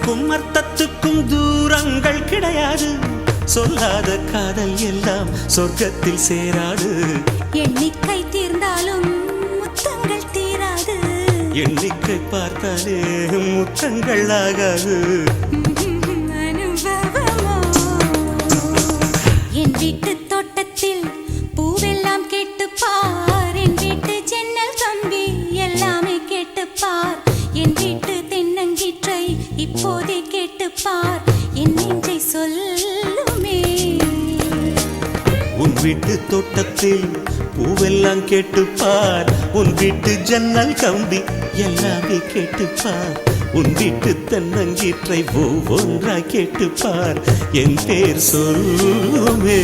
சொல்லுக்கும் அர்த்தத்துக்கும் தூரங்கள் கிடையாது. சொல்லாத காதல் எல்லாம் சொர்க்கத்தில் சேராது. எண்ணிக்கை தீர்ந்தாலும் முத்தங்கள் தீராது. எண்ணிக்கை பார்த்தாலே முத்தங்கள் ஆகாது. அனுபவமோ என் வீட்டு தோட்டத்தில் பூவெல்லாம் கேட்டுப்பார். என் வீட்டு ஜன்னல் கம்பி எல்லாமே கேட்டுப்பார். என் வீட்டு தென்னங்கீற்றை இப்போதே கேட்டுப்பார். என் நெஞ்சை சொல்லுமே. உன் வீட்டு தோட்டத்தில் பூவெல்லாம் கேட்டுப்பார். உன் வீட்டு ஜன்னல் கம்பி எல்லாமே கேட்டுப்பார். உன் வீட்டு தென்னங்கீற்றை ஒவ்வொன்றாய் கேட்டுப்பார். என் பேர் சொல்லுமே.